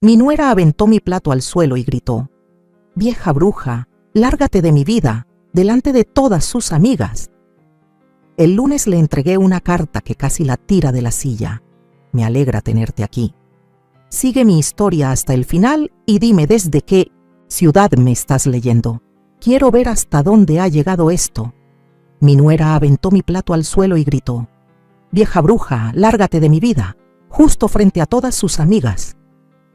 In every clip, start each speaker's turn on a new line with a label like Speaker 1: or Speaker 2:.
Speaker 1: Mi nuera aventó mi plato al suelo y gritó: «Vieja bruja, lárgate de mi vida, delante de todas sus amigas». El lunes le entregué una carta que casi la tira de la silla. «Me alegra tenerte aquí. Sigue mi historia hasta el final y dime desde qué ciudad me estás leyendo. Quiero ver hasta dónde ha llegado esto». Mi nuera aventó mi plato al suelo y gritó: «Vieja bruja, lárgate de mi vida», justo frente a todas sus amigas.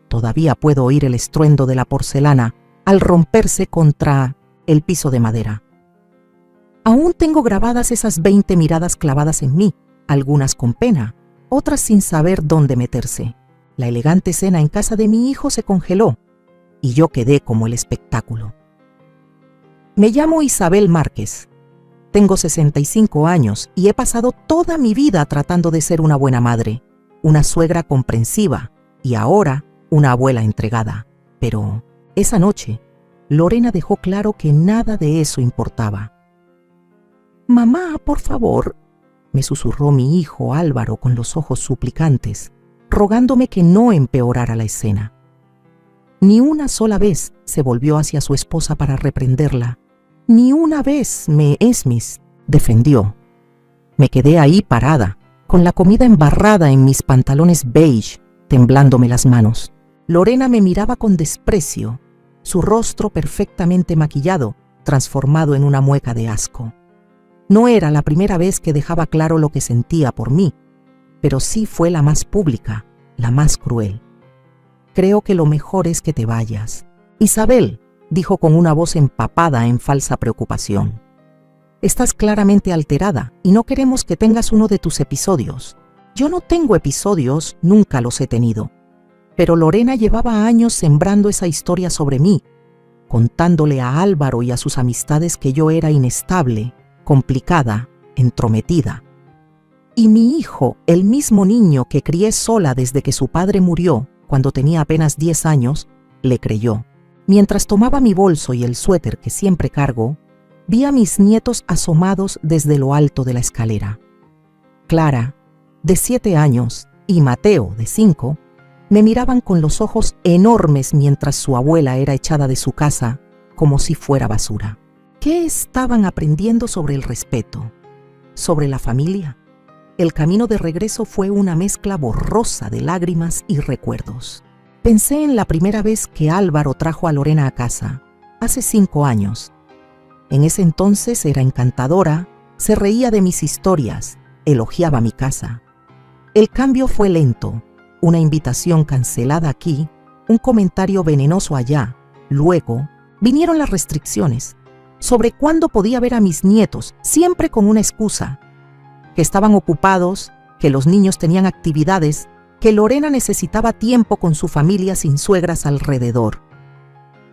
Speaker 1: Todavía puedo oír el estruendo de la porcelana al romperse contra el piso de madera. Aún tengo grabadas esas 20 miradas clavadas en mí, algunas con pena, otras sin saber dónde meterse. La elegante cena en casa de mi hijo se congeló y yo quedé como el espectáculo. Me llamo Isabel Márquez. Tengo 65 años y he pasado toda mi vida tratando de ser una buena madre, una suegra comprensiva y ahora una abuela entregada. Pero esa noche, Lorena dejó claro que nada de eso importaba. «Mamá, por favor», me susurró mi hijo Álvaro con los ojos suplicantes, rogándome que no empeorara la escena. Ni una sola vez se volvió hacia su esposa para reprenderla. Ni una vez Esmis defendió. Me quedé ahí parada, con la comida embarrada en mis pantalones beige, temblándome las manos. Lorena me miraba con desprecio, su rostro perfectamente maquillado, transformado en una mueca de asco. No era la primera vez que dejaba claro lo que sentía por mí, pero sí fue la más pública, la más cruel. «Creo que lo mejor es que te vayas, Isabel», dijo con una voz empapada en falsa preocupación. «Estás claramente alterada y no queremos que tengas uno de tus episodios». Yo no tengo episodios, nunca los he tenido. Pero Lorena llevaba años sembrando esa historia sobre mí, contándole a Álvaro y a sus amistades que yo era inestable, complicada, entrometida. Y mi hijo, el mismo niño que crié sola desde que su padre murió, cuando tenía apenas 10 años, le creyó. Mientras tomaba mi bolso y el suéter que siempre cargo, vi a mis nietos asomados desde lo alto de la escalera. Clara, de 7 años, y Mateo, de 5, me miraban con los ojos enormes mientras su abuela era echada de su casa como si fuera basura. ¿Qué estaban aprendiendo sobre el respeto? ¿Sobre la familia? El camino de regreso fue una mezcla borrosa de lágrimas y recuerdos. Pensé en la primera vez que Álvaro trajo a Lorena a casa, hace 5 años. En ese entonces era encantadora, se reía de mis historias, elogiaba mi casa. El cambio fue lento, una invitación cancelada aquí, un comentario venenoso allá. Luego vinieron las restricciones sobre cuándo podía ver a mis nietos, siempre con una excusa: que estaban ocupados, que los niños tenían actividades, que Lorena necesitaba tiempo con su familia sin suegras alrededor.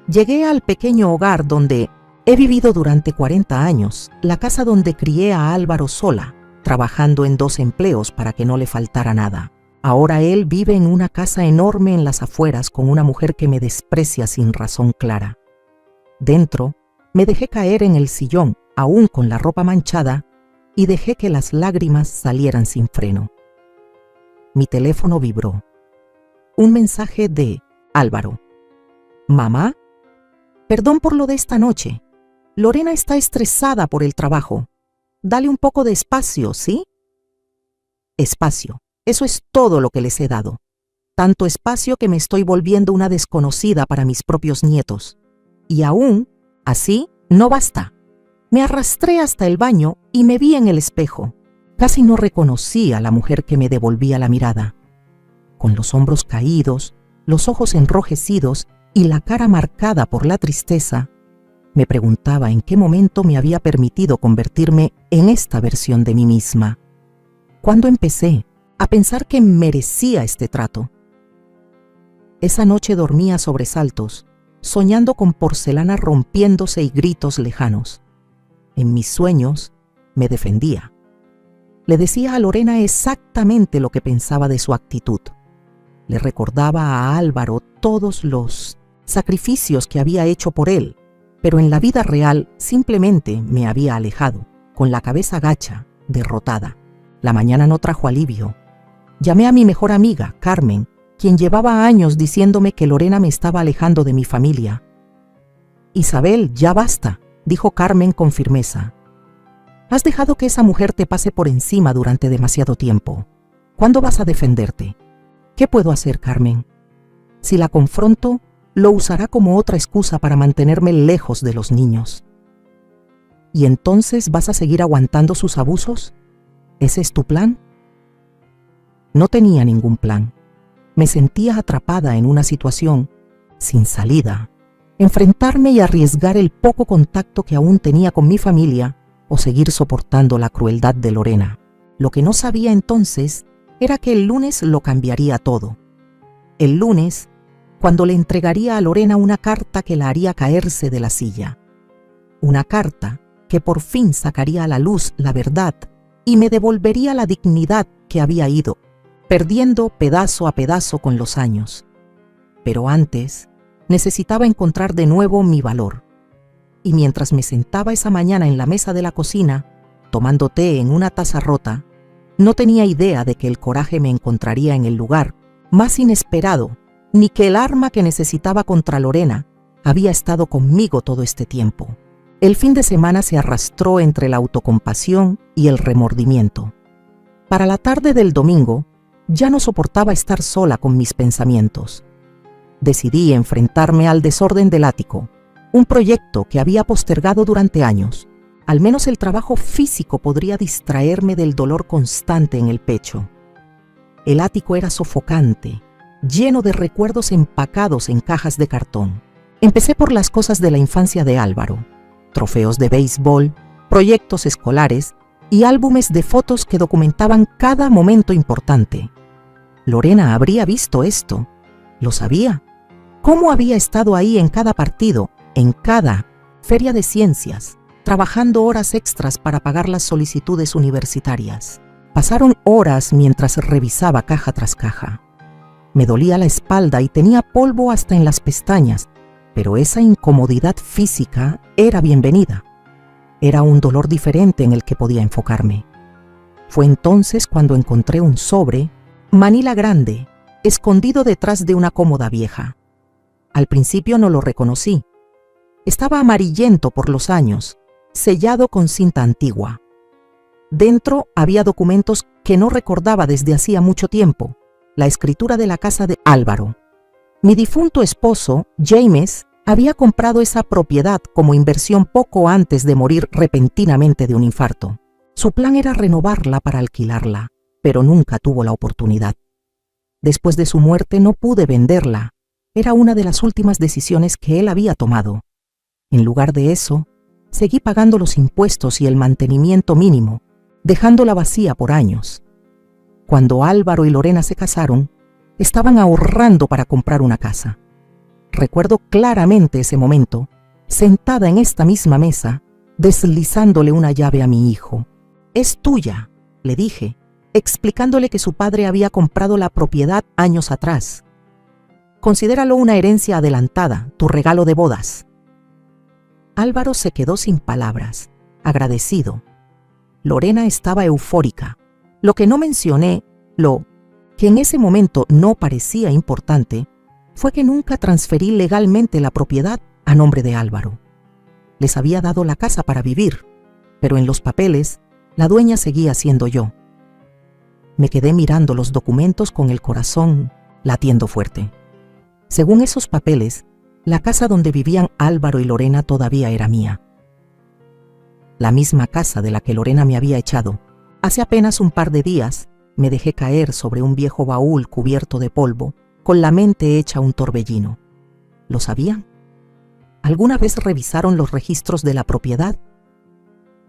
Speaker 1: Llegué al pequeño hogar donde he vivido durante 40 años, la casa donde crié a Álvaro sola, trabajando en 2 empleos para que no le faltara nada. Ahora él vive en una casa enorme en las afueras con una mujer que me desprecia sin razón clara. Dentro, me dejé caer en el sillón, aún con la ropa manchada, y dejé que las lágrimas salieran sin freno. Mi teléfono vibró. Un mensaje de Álvaro. «Mamá, perdón por lo de esta noche. Lorena está estresada por el trabajo. Dale un poco de espacio, ¿sí?» Espacio. Eso es todo lo que les he dado. Tanto espacio que me estoy volviendo una desconocida para mis propios nietos. Y aún, así, no basta. Me arrastré hasta el baño y me vi en el espejo. Casi no reconocí a la mujer que me devolvía la mirada. Con los hombros caídos, los ojos enrojecidos y la cara marcada por la tristeza, me preguntaba en qué momento me había permitido convertirme en esta versión de mí misma. ¿Cuándo empecé a pensar que merecía este trato? Esa noche dormí a sobresaltos, soñando con porcelana rompiéndose y gritos lejanos. En mis sueños me defendía. Le decía a Lorena exactamente lo que pensaba de su actitud. Le recordaba a Álvaro todos los sacrificios que había hecho por él, pero en la vida real simplemente me había alejado, con la cabeza gacha, derrotada. La mañana no trajo alivio. Llamé a mi mejor amiga, Carmen, quien llevaba años diciéndome que Lorena me estaba alejando de mi familia. «Isabel, ya basta», dijo Carmen con firmeza. «Has dejado que esa mujer te pase por encima durante demasiado tiempo. ¿Cuándo vas a defenderte? ¿Qué puedo hacer, Carmen? Si la confronto, lo usará como otra excusa para mantenerme lejos de los niños. ¿Y entonces vas a seguir aguantando sus abusos? ¿Ese es tu plan?» No tenía ningún plan. Me sentía atrapada en una situación sin salida. Enfrentarme y arriesgar el poco contacto que aún tenía con mi familia o seguir soportando la crueldad de Lorena. Lo que no sabía entonces era que el lunes lo cambiaría todo. El lunes, cuando le entregaría a Lorena una carta que la haría caerse de la silla. Una carta que por fin sacaría a la luz la verdad y me devolvería la dignidad que había ido perdiendo pedazo a pedazo con los años. Pero antes, necesitaba encontrar de nuevo mi valor. Y mientras me sentaba esa mañana en la mesa de la cocina, tomando té en una taza rota, no tenía idea de que el coraje me encontraría en el lugar más inesperado, ni que el arma que necesitaba contra Lorena había estado conmigo todo este tiempo. El fin de semana se arrastró entre la autocompasión y el remordimiento. Para la tarde del domingo, ya no soportaba estar sola con mis pensamientos. Decidí enfrentarme al desorden del ático, un proyecto que había postergado durante años. Al menos el trabajo físico podría distraerme del dolor constante en el pecho. El ático era sofocante, lleno de recuerdos empacados en cajas de cartón. Empecé por las cosas de la infancia de Álvaro: trofeos de béisbol, proyectos escolares y álbumes de fotos que documentaban cada momento importante. Lorena habría visto esto. Lo sabía. ¿Cómo había estado ahí en cada partido, en cada feria de ciencias, trabajando horas extras para pagar las solicitudes universitarias? Pasaron horas mientras revisaba caja tras caja. Me dolía la espalda y tenía polvo hasta en las pestañas, pero esa incomodidad física era bienvenida. Era un dolor diferente en el que podía enfocarme. Fue entonces cuando encontré un sobre, manila grande, escondido detrás de una cómoda vieja. Al principio no lo reconocí. Estaba amarillento por los años, sellado con cinta antigua. Dentro había documentos que no recordaba desde hacía mucho tiempo: la escritura de la casa de Álvaro. Mi difunto esposo, James, había comprado esa propiedad como inversión poco antes de morir repentinamente de un infarto. Su plan era renovarla para alquilarla, pero nunca tuvo la oportunidad. Después de su muerte no pude venderla. Era una de las últimas decisiones que él había tomado. En lugar de eso, seguí pagando los impuestos y el mantenimiento mínimo, dejándola vacía por años. Cuando Álvaro y Lorena se casaron, estaban ahorrando para comprar una casa. Recuerdo claramente ese momento, sentada en esta misma mesa, deslizándole una llave a mi hijo. «Es tuya», le dije, explicándole que su padre había comprado la propiedad años atrás. «Considéralo una herencia adelantada, tu regalo de bodas». Álvaro se quedó sin palabras, agradecido. Lorena estaba eufórica. Lo que no mencioné, lo que en ese momento no parecía importante, fue que nunca transferí legalmente la propiedad a nombre de Álvaro. Les había dado la casa para vivir, pero en los papeles, la dueña seguía siendo yo. Me quedé mirando los documentos con el corazón latiendo fuerte. Según esos papeles, la casa donde vivían Álvaro y Lorena todavía era mía. La misma casa de la que Lorena me había echado. Hace apenas un par de días me dejé caer sobre un viejo baúl cubierto de polvo, con la mente hecha un torbellino. ¿Lo sabían? ¿Alguna vez revisaron los registros de la propiedad?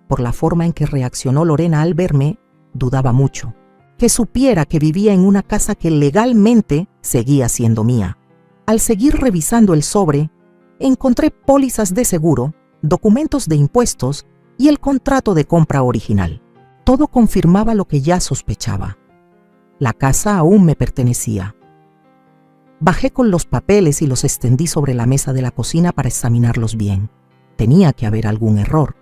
Speaker 1: Por la forma en que reaccionó Lorena al verme, dudaba mucho que supiera que vivía en una casa que legalmente seguía siendo mía. Al seguir revisando el sobre, encontré pólizas de seguro, documentos de impuestos y el contrato de compra original. Todo confirmaba lo que ya sospechaba. La casa aún me pertenecía. Bajé con los papeles y los extendí sobre la mesa de la cocina para examinarlos bien. Tenía que haber algún error.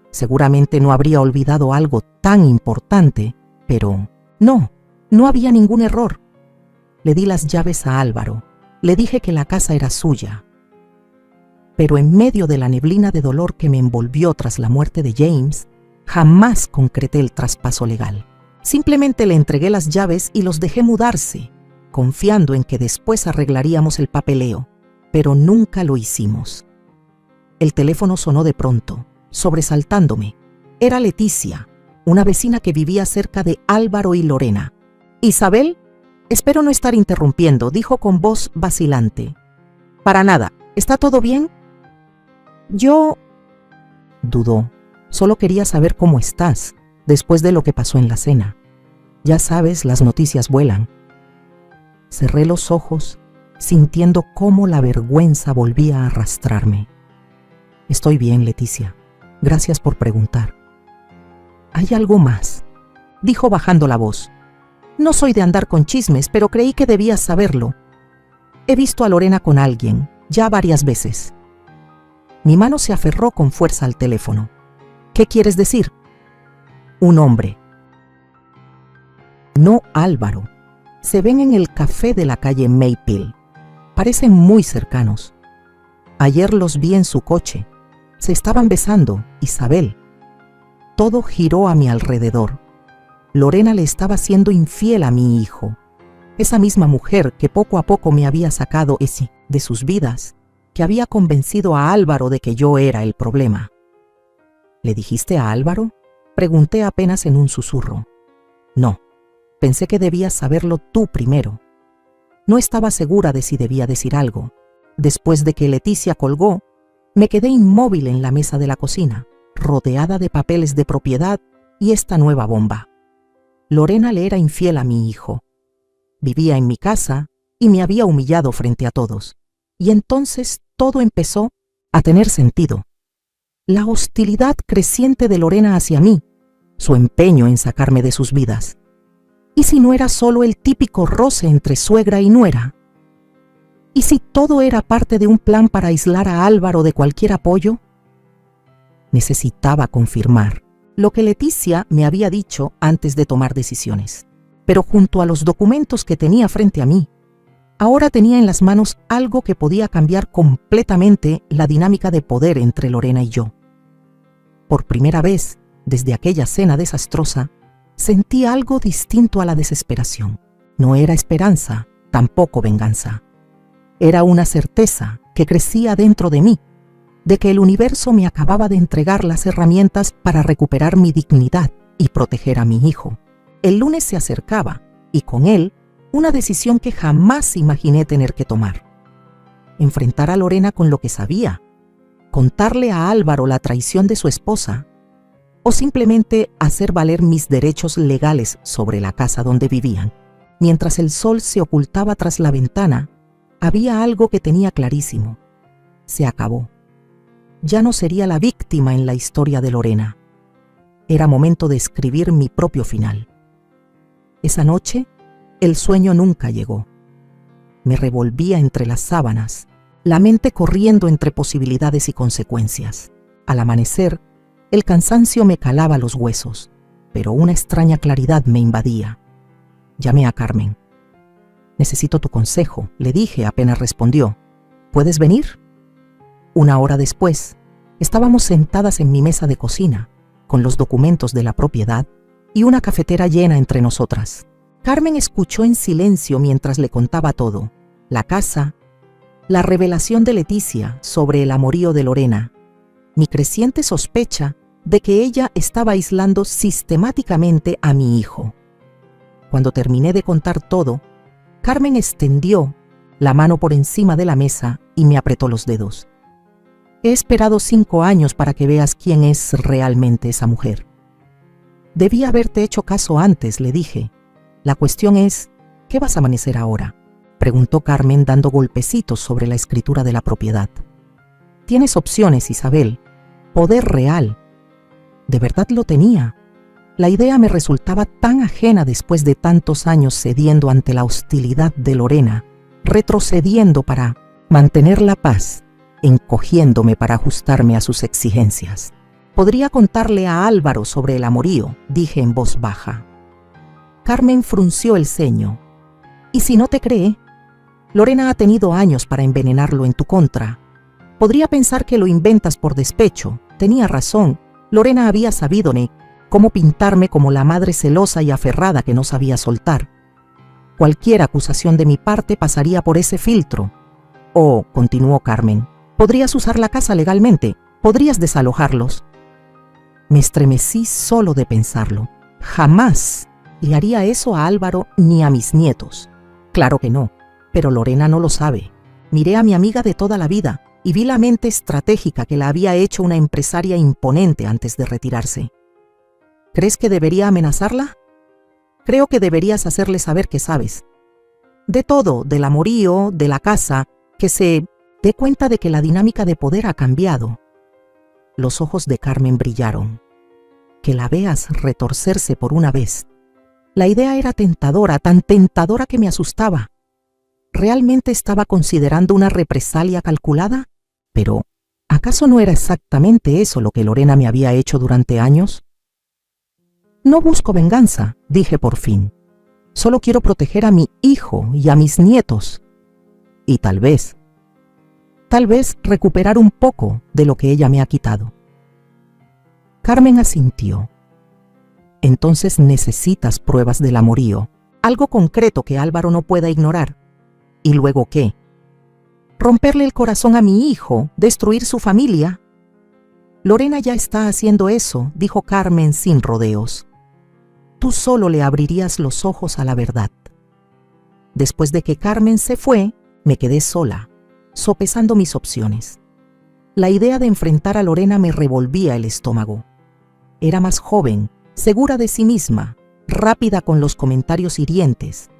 Speaker 1: Seguramente no habría olvidado algo tan importante, pero no había ningún error. Le di las llaves a Álvaro. Le dije que la casa era suya. Pero en medio de la neblina de dolor que me envolvió tras la muerte de James, jamás concreté el traspaso legal. Simplemente le entregué las llaves y los dejé mudarse, confiando en que después arreglaríamos el papeleo, pero nunca lo hicimos. El teléfono sonó de pronto, sobresaltándome. Era Leticia, una vecina que vivía cerca de Álvaro y Lorena. «Isabel, espero no estar interrumpiendo», dijo con voz vacilante. «Para nada. ¿Está todo bien?» «Yo…» dudó. «Solo quería saber cómo estás, después de lo que pasó en la cena. Ya sabes, las noticias vuelan». Cerré los ojos, sintiendo cómo la vergüenza volvía a arrastrarme. «Estoy bien, Leticia. Gracias por preguntar». «Hay algo más», dijo bajando la voz. «No soy de andar con chismes, pero creí que debías saberlo. He visto a Lorena con alguien, ya varias veces». Mi mano se aferró con fuerza al teléfono. «¿Qué quieres decir?» «Un hombre». «No Álvaro. Se ven en el café de la calle Maple. Parecen muy cercanos. Ayer los vi en su coche. Se estaban besando, Isabel». Todo giró a mi alrededor. Lorena le estaba siendo infiel a mi hijo. Esa misma mujer que poco a poco me había sacado de sus vidas, que había convencido a Álvaro de que yo era el problema. «¿Le dijiste a Álvaro?», pregunté apenas en un susurro. «No, pensé que debías saberlo tú primero». No estaba segura de si debía decir algo. Después de que Leticia colgó, me quedé inmóvil en la mesa de la cocina, rodeada de papeles de propiedad y esta nueva bomba. Lorena le era infiel a mi hijo. Vivía en mi casa y me había humillado frente a todos. Y entonces todo empezó a tener sentido. La hostilidad creciente de Lorena hacia mí, su empeño en sacarme de sus vidas. ¿Y si no era solo el típico roce entre suegra y nuera? ¿Y si todo era parte de un plan para aislar a Álvaro de cualquier apoyo? Necesitaba confirmar lo que Leticia me había dicho antes de tomar decisiones. Pero junto a los documentos que tenía frente a mí, ahora tenía en las manos algo que podía cambiar completamente la dinámica de poder entre Lorena y yo. Por primera vez, desde aquella cena desastrosa, sentí algo distinto a la desesperación. No era esperanza, tampoco venganza. Era una certeza que crecía dentro de mí, de que el universo me acababa de entregar las herramientas para recuperar mi dignidad y proteger a mi hijo. El lunes se acercaba, y con él, una decisión que jamás imaginé tener que tomar. Enfrentar a Lorena con lo que sabía, contarle a Álvaro la traición de su esposa, o simplemente hacer valer mis derechos legales sobre la casa donde vivían. Mientras el sol se ocultaba tras la ventana, había algo que tenía clarísimo. Se acabó. Ya no sería la víctima en la historia de Lorena. Era momento de escribir mi propio final. Esa noche, el sueño nunca llegó. Me revolvía entre las sábanas, la mente corriendo entre posibilidades y consecuencias. Al amanecer, el cansancio me calaba los huesos, pero una extraña claridad me invadía. Llamé a Carmen. «Necesito tu consejo», le dije apenas respondió. «¿Puedes venir?». Una hora después, estábamos sentadas en mi mesa de cocina, con los documentos de la propiedad y una cafetera llena entre nosotras. Carmen escuchó en silencio mientras le contaba todo: la casa, la revelación de Leticia sobre el amorío de Lorena, mi creciente sospecha de que ella estaba aislando sistemáticamente a mi hijo. Cuando terminé de contar todo, Carmen extendió la mano por encima de la mesa y me apretó los dedos. «He esperado 5 años para que veas quién es realmente esa mujer». «Debí haberte hecho caso antes», le dije. «La cuestión es, ¿qué vas a amanecer ahora?», preguntó Carmen dando golpecitos sobre la escritura de la propiedad. «Tienes opciones, Isabel. Poder real». De verdad lo tenía. La idea me resultaba tan ajena después de tantos años cediendo ante la hostilidad de Lorena, retrocediendo para mantener la paz, encogiéndome para ajustarme a sus exigencias. «Podría contarle a Álvaro sobre el amorío», dije en voz baja. Carmen frunció el ceño. Y si no te cree, Lorena ha tenido años para envenenarlo en tu contra. Podría pensar que lo inventas por despecho. Tenía razón. Lorena había sabido, cómo pintarme como la madre celosa y aferrada que no sabía soltar. Cualquier acusación de mi parte pasaría por ese filtro. Oh, continuó Carmen, podrías usar la casa legalmente, podrías desalojarlos. Me estremecí solo de pensarlo. Jamás le haría eso a Álvaro ni a mis nietos. Claro que no, pero Lorena no lo sabe. Miré a mi amiga de toda la vida y vi la mente estratégica que la había hecho una empresaria imponente antes de retirarse. ¿Crees que debería amenazarla? Creo que deberías hacerle saber que sabes. De todo, del amorío, de la casa, que se dé cuenta de que la dinámica de poder ha cambiado. Los ojos de Carmen brillaron. Que la veas retorcerse por una vez. La idea era tentadora, tan tentadora que me asustaba. ¿Realmente estaba considerando una represalia calculada? Pero, ¿acaso no era exactamente eso lo que Lorena me había hecho durante años? No busco venganza, dije por fin. Solo quiero proteger a mi hijo y a mis nietos. Y tal vez recuperar un poco de lo que ella me ha quitado. Carmen asintió. Entonces necesitas pruebas del amorío, algo concreto que Álvaro no pueda ignorar. ¿Y luego qué? ¿Romperle el corazón a mi hijo? ¿Destruir su familia? Lorena ya está haciendo eso, dijo Carmen sin rodeos. Tú solo le abrirías los ojos a la verdad. Después de que Carmen se fue, me quedé sola, sopesando mis opciones. La idea de enfrentar a Lorena me revolvía el estómago. Era más joven, segura de sí misma, rápida con los comentarios hirientes,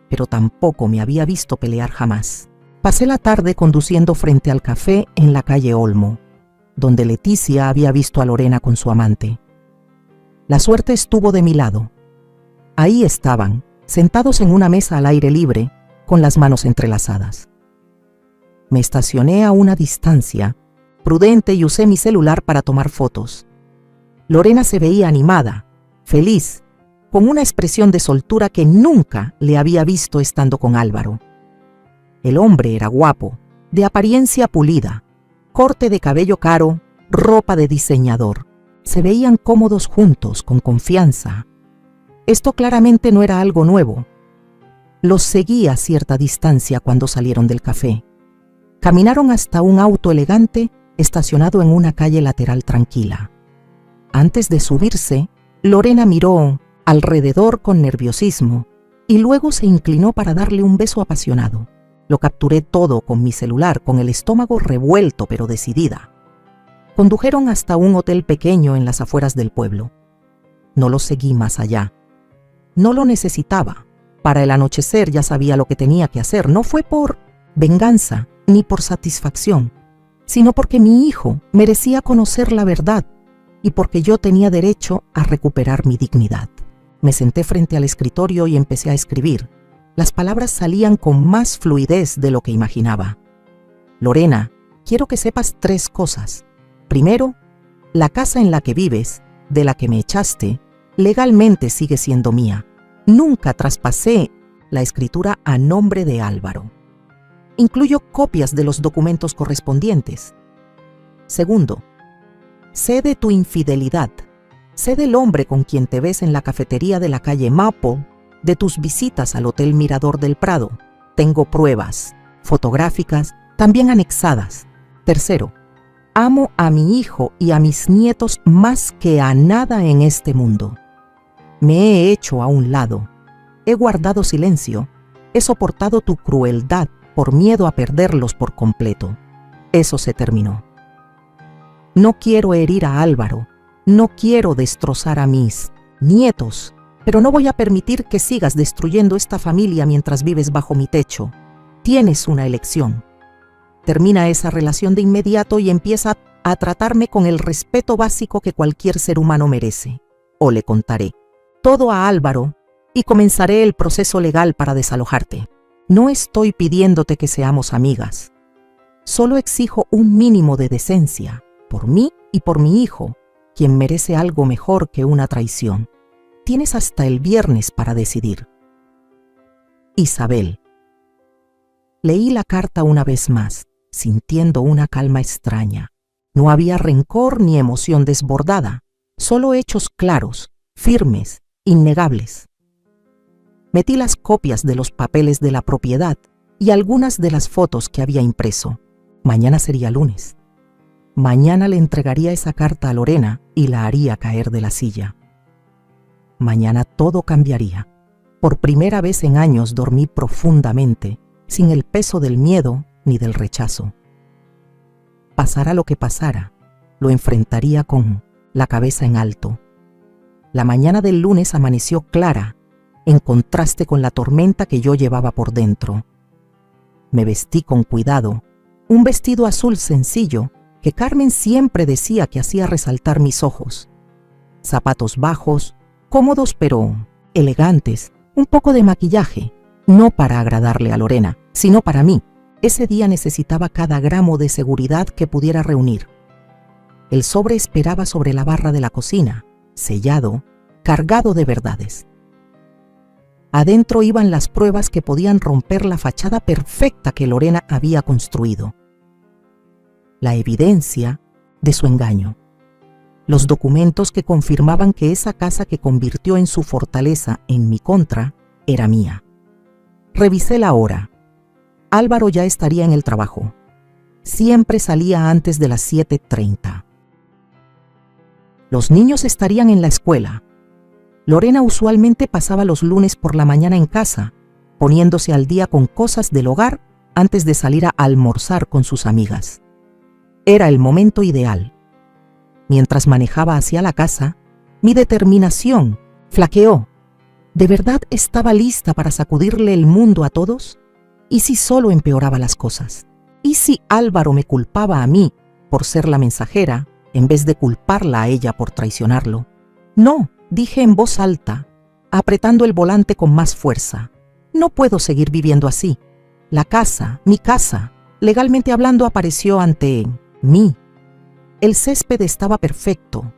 Speaker 1: pero tampoco me había visto pelear jamás. Pasé la tarde conduciendo frente al café en la calle Olmo, donde Leticia había visto a Lorena con su amante. La suerte estuvo de mi lado. Ahí estaban, sentados en una mesa al aire libre, con las manos entrelazadas. Me estacioné a una distancia, prudente, y usé mi celular para tomar fotos. Lorena se veía animada, feliz, con una expresión de soltura que nunca le había visto estando con Álvaro. El hombre era guapo, de apariencia pulida, corte de cabello caro, ropa de diseñador. Se veían cómodos juntos, con confianza. Esto claramente no era algo nuevo. Los seguí a cierta distancia cuando salieron del café. Caminaron hasta un auto elegante estacionado en una calle lateral tranquila. Antes de subirse, Lorena miró alrededor con nerviosismo y luego se inclinó para darle un beso apasionado. Lo capturé todo con mi celular, con el estómago revuelto pero decidida. Condujeron hasta un hotel pequeño en las afueras del pueblo. No lo seguí más allá. No lo necesitaba. Para el anochecer ya sabía lo que tenía que hacer. No fue por venganza ni por satisfacción, sino porque mi hijo merecía conocer la verdad y porque yo tenía derecho a recuperar mi dignidad. Me senté frente al escritorio y empecé a escribir. Las palabras salían con más fluidez de lo que imaginaba. Lorena, quiero que sepas 3 cosas. Primero, la casa en la que vives, de la que me echaste, legalmente sigue siendo mía. Nunca traspasé la escritura a nombre de Álvaro. Incluyo copias de los documentos correspondientes. Segundo, sé de tu infidelidad. Sé del hombre con quien te ves en la cafetería de la calle Maple, de tus visitas al Hotel Mirador del Prado. Tengo pruebas, fotográficas, también anexadas. Tercero, amo a mi hijo y a mis nietos más que a nada en este mundo. Me he hecho a un lado. He guardado silencio. He soportado tu crueldad por miedo a perderlos por completo. Eso se terminó. No quiero herir a Álvaro. No quiero destrozar a mis nietos. Pero no voy a permitir que sigas destruyendo esta familia mientras vives bajo mi techo. Tienes una elección. Termina esa relación de inmediato y empieza a tratarme con el respeto básico que cualquier ser humano merece. O le contaré todo a Álvaro y comenzaré el proceso legal para desalojarte. No estoy pidiéndote que seamos amigas. Solo exijo un mínimo de decencia, por mí y por mi hijo, quien merece algo mejor que una traición. Tienes hasta el viernes para decidir. Isabel. Leí la carta una vez más, sintiendo una calma extraña. No había rencor ni emoción desbordada, solo hechos claros, firmes, innegables. Metí las copias de los papeles de la propiedad y algunas de las fotos que había impreso. Mañana sería lunes. Mañana le entregaría esa carta a Lorena y la haría caer de la silla. Mañana todo cambiaría. Por primera vez en años dormí profundamente, sin el peso del miedo ni del rechazo. Pasara lo que pasara, lo enfrentaría con la cabeza en alto. La mañana del lunes amaneció clara, en contraste con la tormenta que yo llevaba por dentro. Me vestí con cuidado, un vestido azul sencillo que Carmen siempre decía que hacía resaltar mis ojos. Zapatos bajos, cómodos pero elegantes, un poco de maquillaje, no para agradarle a Lorena, sino para mí. Ese día necesitaba cada gramo de seguridad que pudiera reunir. El sobre esperaba sobre la barra de la cocina, sellado, cargado de verdades. Adentro iban las pruebas que podían romper la fachada perfecta que Lorena había construido. La evidencia de su engaño. Los documentos que confirmaban que esa casa que convirtió en su fortaleza en mi contra era mía. Revisé la hora. Álvaro ya estaría en el trabajo. Siempre salía antes de las 7:30. Los niños estarían en la escuela. Lorena usualmente pasaba los lunes por la mañana en casa, poniéndose al día con cosas del hogar antes de salir a almorzar con sus amigas. Era el momento ideal. Mientras manejaba hacia la casa, mi determinación flaqueó. ¿De verdad estaba lista para sacudirle el mundo a todos? ¿Y si solo empeoraba las cosas? ¿Y si Álvaro me culpaba a mí por ser la mensajera en vez de culparla a ella por traicionarlo? No, dije en voz alta, apretando el volante con más fuerza. No puedo seguir viviendo así. La casa, mi casa, legalmente hablando, apareció ante mí. El césped estaba perfecto,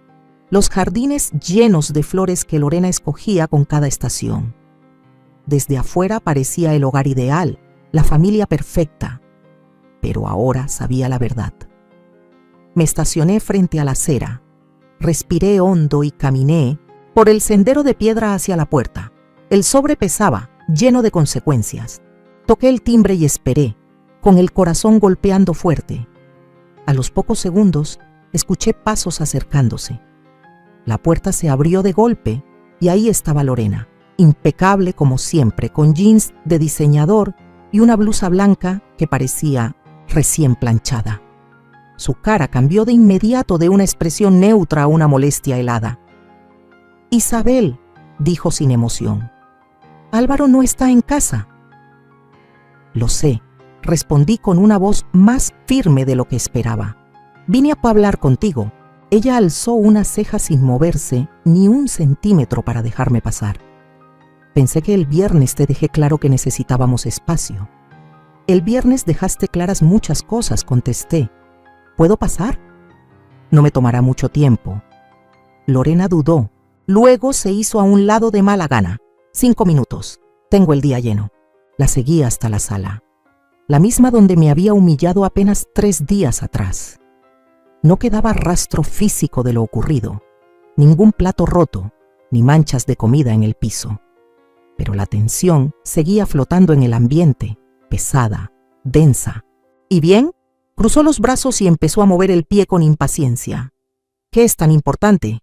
Speaker 1: los jardines llenos de flores que Lorena escogía con cada estación. Desde afuera parecía el hogar ideal, la familia perfecta, pero ahora sabía la verdad. Me estacioné frente a la acera, respiré hondo y caminé por el sendero de piedra hacia la puerta. El sobre pesaba, lleno de consecuencias. Toqué el timbre y esperé, con el corazón golpeando fuerte. A los pocos segundos, escuché pasos acercándose. La puerta se abrió de golpe y ahí estaba Lorena, impecable como siempre, con jeans de diseñador y una blusa blanca que parecía recién planchada. Su cara cambió de inmediato de una expresión neutra a una molestia helada. «Isabel», dijo sin emoción, «Álvaro no está en casa». «Lo sé», respondí con una voz más firme de lo que esperaba. «Vine a hablar contigo». Ella alzó una ceja sin moverse ni un centímetro para dejarme pasar. «Pensé que el viernes te dejé claro que necesitábamos espacio». «El viernes dejaste claras muchas cosas», contesté. «¿Puedo pasar?» «No me tomará mucho tiempo». Lorena dudó. Luego se hizo a un lado de mala gana. 5 minutos. Tengo el día lleno. La seguí hasta la sala. La misma donde me había humillado apenas 3 días atrás. No quedaba rastro físico de lo ocurrido. Ningún plato roto, ni manchas de comida en el piso. Pero la tensión seguía flotando en el ambiente, pesada, densa. ¿Y bien? Cruzó los brazos y empezó a mover el pie con impaciencia. ¿Qué es tan importante?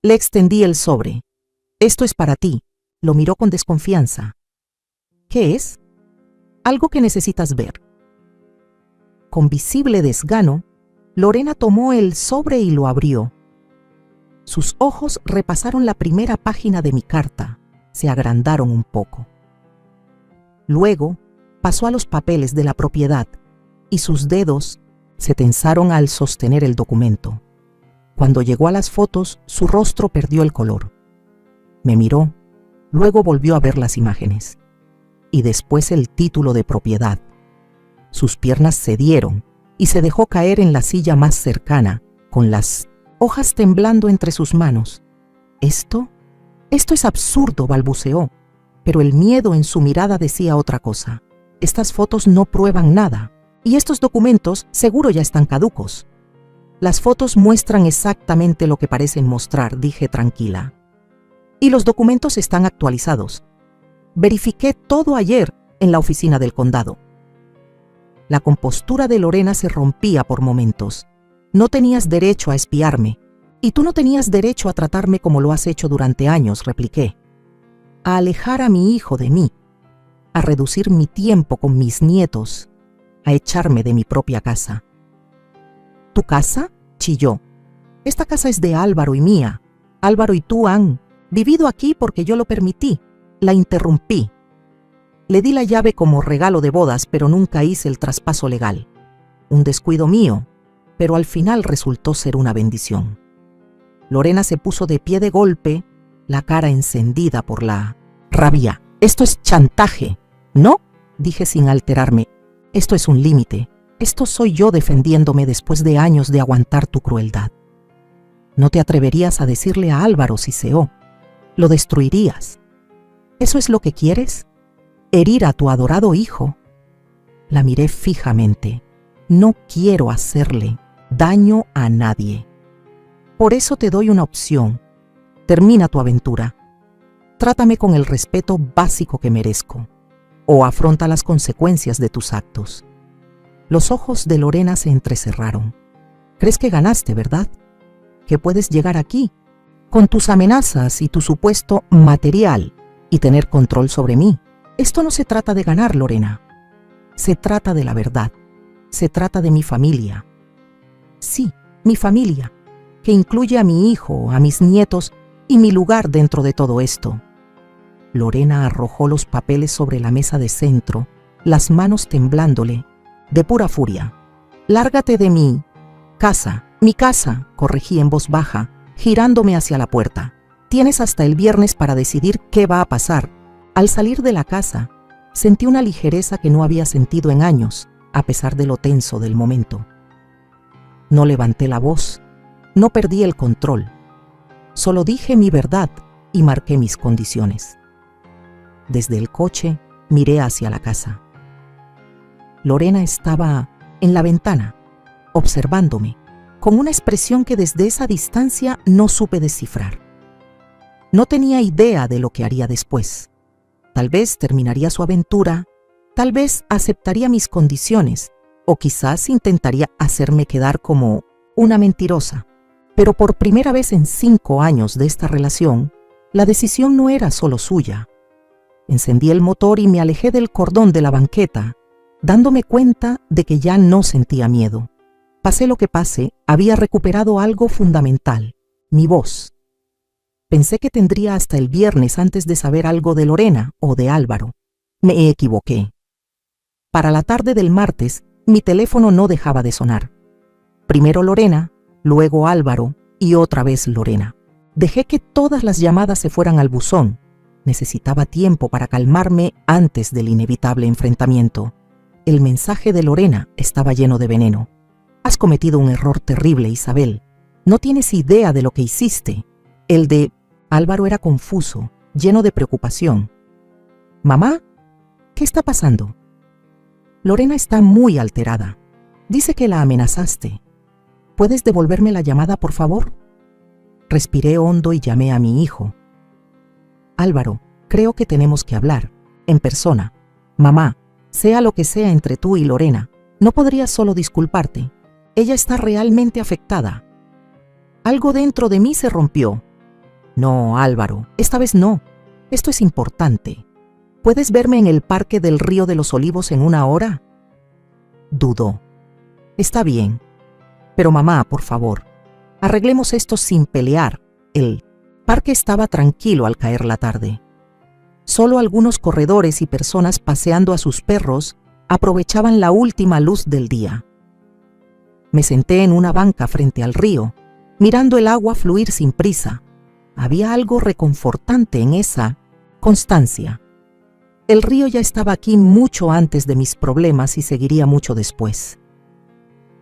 Speaker 1: Le extendí el sobre. «Esto es para ti». Lo miró con desconfianza. «¿Qué es?» «Algo que necesitas ver». Con visible desgano, Lorena tomó el sobre y lo abrió. Sus ojos repasaron la primera página de mi carta. Se agrandaron un poco. Luego pasó a los papeles de la propiedad y sus dedos se tensaron al sostener el documento. Cuando llegó a las fotos, su rostro perdió el color. Me miró, luego volvió a ver las imágenes. Y después el título de propiedad. Sus piernas cedieron y se dejó caer en la silla más cercana, con las hojas temblando entre sus manos. Esto es absurdo», balbuceó. pero el miedo en su mirada decía otra cosa. Estas fotos no prueban nada, y estos documentos seguro ya están caducos. Las fotos muestran exactamente lo que parecen mostrar, dije tranquila. Y los documentos están actualizados. Verifiqué todo ayer en la oficina del condado. La compostura de Lorena se rompía por momentos. No tenías derecho a espiarme, y tú no tenías derecho a tratarme como lo has hecho durante años, repliqué. A alejar a mi hijo de mí, a reducir mi tiempo con mis nietos, a echarme de mi propia casa. ¿Tu casa?, chilló. Esta casa es de Álvaro y mía. Álvaro y tú han vivido aquí porque yo lo permití. La interrumpí. Le di la llave como regalo de bodas, pero nunca hice el traspaso legal. Un descuido mío, pero al final resultó ser una bendición. Lorena se puso de pie de golpe, la cara encendida por la rabia. Esto es chantaje, ¿no?, dije sin alterarme. Esto es un límite. Esto soy yo defendiéndome después de años de aguantar tu crueldad. No te atreverías a decirle a Álvaro si Ciseó. Lo destruirías. ¿Eso es lo que quieres? ¿Herir a tu adorado hijo? La miré fijamente. No quiero hacerle daño a nadie. Por eso te doy una opción. Termina tu aventura. Trátame con el respeto básico que merezco, o afronta las consecuencias de tus actos. Los ojos de Lorena se entrecerraron. ¿Crees que ganaste, verdad? ¿Que puedes llegar aquí, con tus amenazas y tu supuesto material, y tener control sobre mí? Esto no se trata de ganar, Lorena. Se trata de la verdad. Se trata de mi familia. Sí, mi familia, que incluye a mi hijo, a mis nietos y mi lugar dentro de todo esto. Lorena arrojó los papeles sobre la mesa de centro, las manos temblándole, de pura furia. «Lárgate de mi casa», corregí en voz baja, girándome hacia la puerta. «Tienes hasta el viernes para decidir qué va a pasar». Al salir de la casa, sentí una ligereza que no había sentido en años, a pesar de lo tenso del momento. No levanté la voz, no perdí el control. Solo dije mi verdad y marqué mis condiciones. Desde el coche miré hacia la casa. Lorena estaba en la ventana, observándome, con una expresión que desde esa distancia no supe descifrar. No tenía idea de lo que haría después. Tal vez terminaría su aventura, tal vez aceptaría mis condiciones, o quizás intentaría hacerme quedar como una mentirosa. Pero por primera vez en 5 años de esta relación, la decisión no era solo suya. Encendí el motor y me alejé del cordón de la banqueta, dándome cuenta de que ya no sentía miedo. Pase lo que pase, había recuperado algo fundamental, mi voz. Pensé que tendría hasta el viernes antes de saber algo de Lorena o de Álvaro. Me equivoqué. Para la tarde del martes, mi teléfono no dejaba de sonar. Primero Lorena, luego Álvaro y otra vez Lorena. Dejé que todas las llamadas se fueran al buzón. Necesitaba tiempo para calmarme antes del inevitable enfrentamiento. El mensaje de Lorena estaba lleno de veneno. «Has cometido un error terrible, Isabel. No tienes idea de lo que hiciste». El de Álvaro era confuso, lleno de preocupación. «Mamá, ¿qué está pasando?» «Lorena está muy alterada. Dice que la amenazaste. ¿Puedes devolverme la llamada, por favor?» Respiré hondo y llamé a mi hijo. «Álvaro, creo que tenemos que hablar, en persona. Mamá, sea lo que sea entre tú y Lorena, no podrías solo disculparte. Ella está realmente afectada. Algo dentro de mí se rompió». «No, Álvaro, esta vez no. Esto es importante. ¿Puedes verme en el Parque del Río de los Olivos en 1 hora?» Dudó. «Está bien. Pero mamá, por favor, arreglemos esto sin pelear». El parque estaba tranquilo al caer la tarde. Solo algunos corredores y personas paseando a sus perros aprovechaban la última luz del día. Me senté en una banca frente al río, mirando el agua fluir sin prisa. Había algo reconfortante en esa constancia. El río ya estaba aquí mucho antes de mis problemas y seguiría mucho después.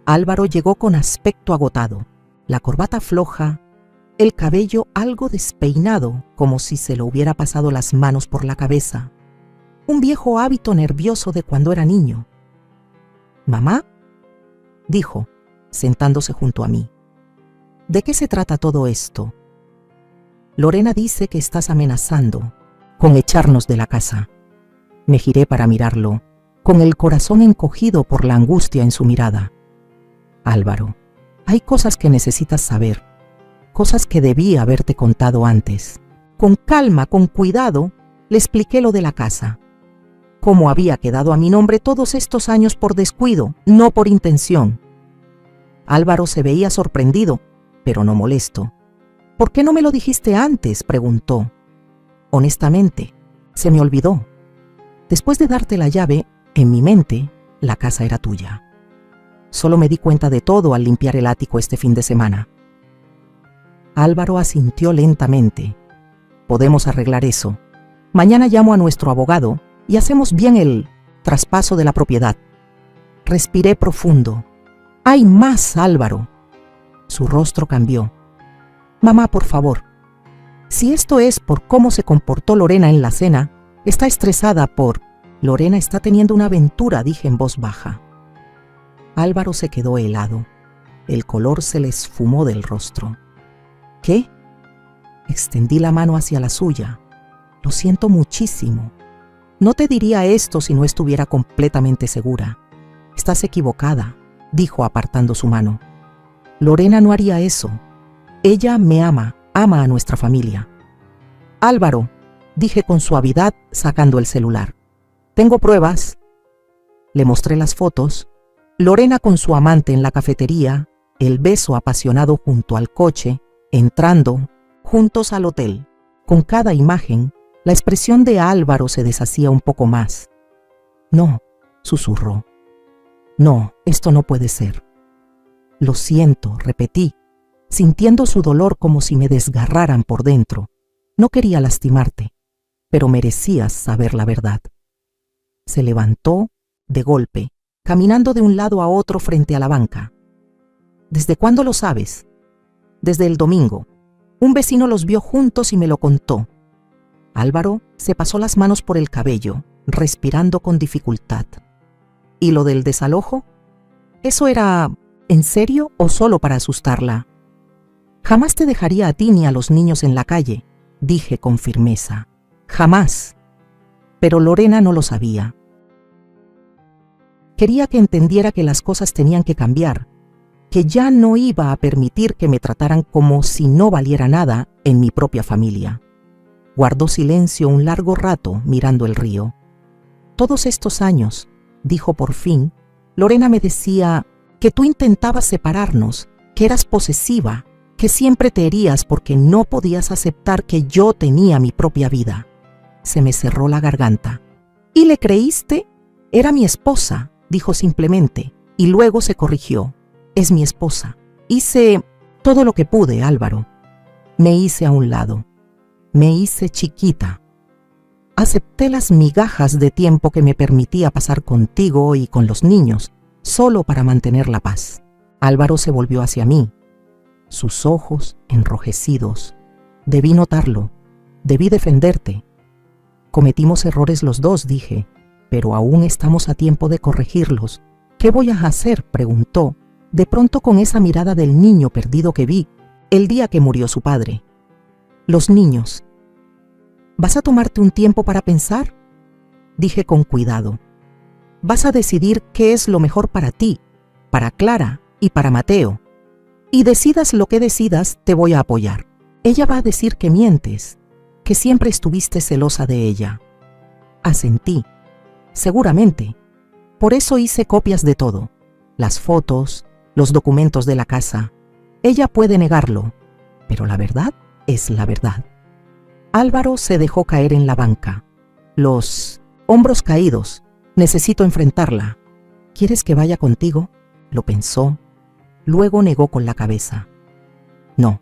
Speaker 1: Álvaro llegó con aspecto agotado, la corbata floja, el cabello algo despeinado, como si se le hubiera pasado las manos por la cabeza. Un viejo hábito nervioso de cuando era niño. «¿Mamá?», dijo, sentándose junto a mí. «¿De qué se trata todo esto?». «Lorena dice que estás amenazando con echarnos de la casa». Me giré para mirarlo, con el corazón encogido por la angustia en su mirada. «Álvaro, hay cosas que necesitas saber, cosas que debí haberte contado antes». Con calma, con cuidado, le expliqué lo de la casa. Cómo había quedado a mi nombre todos estos años por descuido, no por intención. Álvaro se veía sorprendido, pero no molesto. «¿Por qué no me lo dijiste antes?», preguntó. «Honestamente, se me olvidó. Después de darte la llave, en mi mente, la casa era tuya. Solo me di cuenta de todo al limpiar el ático este fin de semana». Álvaro asintió lentamente. «Podemos arreglar eso. Mañana llamo a nuestro abogado y hacemos bien el traspaso de la propiedad». Respiré profundo. «Hay más, Álvaro». Su rostro cambió. «Mamá, por favor. Si esto es por cómo se comportó Lorena en la cena, está estresada por... Lorena está teniendo una aventura», dije en voz baja. Álvaro se quedó helado. El color se le esfumó del rostro. «¿Qué?». Extendí la mano hacia la suya. «Lo siento muchísimo. No te diría esto si no estuviera completamente segura». «Estás equivocada», dijo apartando su mano. «Lorena no haría eso. Ella me ama a nuestra familia». «Álvaro», dije con suavidad sacando el celular. «Tengo pruebas». Le mostré las fotos. Lorena con su amante en la cafetería, el beso apasionado junto al coche, entrando juntos al hotel. Con cada imagen, la expresión de Álvaro se deshacía un poco más. «No», susurró. «No, esto no puede ser». «Lo siento», repetí, sintiendo su dolor como si me desgarraran por dentro. «No quería lastimarte, pero merecías saber la verdad». Se levantó de golpe, caminando de un lado a otro frente a la banca. «¿Desde cuándo lo sabes?». «Desde el domingo. Un vecino los vio juntos y me lo contó». Álvaro se pasó las manos por el cabello, respirando con dificultad. «¿Y lo del desalojo? ¿Eso era en serio o solo para asustarla?». «Jamás te dejaría a ti ni a los niños en la calle», dije con firmeza. «Jamás». Pero Lorena no lo sabía. Quería que entendiera que las cosas tenían que cambiar, que ya no iba a permitir que me trataran como si no valiera nada en mi propia familia. Guardó silencio un largo rato mirando el río. «Todos estos años», dijo por fin, «Lorena me decía que tú intentabas separarnos, que eras posesiva, que siempre te herías porque no podías aceptar que yo tenía mi propia vida». Se me cerró la garganta. «¿Y le creíste?». «Era mi esposa», dijo simplemente, y luego se corrigió. «Es mi esposa. Hice todo lo que pude, Álvaro. Me hice a un lado. Me hice chiquita. Acepté las migajas de tiempo que me permitía pasar contigo y con los niños, solo para mantener la paz». Álvaro se volvió hacia mí. Sus ojos enrojecidos. «Debí notarlo. Debí defenderte. Cometimos errores los dos», dije, «pero aún estamos a tiempo de corregirlos». «¿Qué voy a hacer?», preguntó, de pronto con esa mirada del niño perdido que vi el día que murió su padre. «Los niños». «¿Vas a tomarte un tiempo para pensar?», dije con cuidado. «Vas a decidir qué es lo mejor para ti, para Clara y para Mateo. Y decidas lo que decidas, te voy a apoyar. Ella va a decir que mientes, que siempre estuviste celosa de ella». Asentí. «Seguramente. Por eso hice copias de todo. Las fotos, los documentos de la casa. Ella puede negarlo, pero la verdad es la verdad». Álvaro se dejó caer en la banca, los hombros caídos. «Necesito enfrentarla». «¿Quieres que vaya contigo?». Lo pensó, luego negó con la cabeza. «No,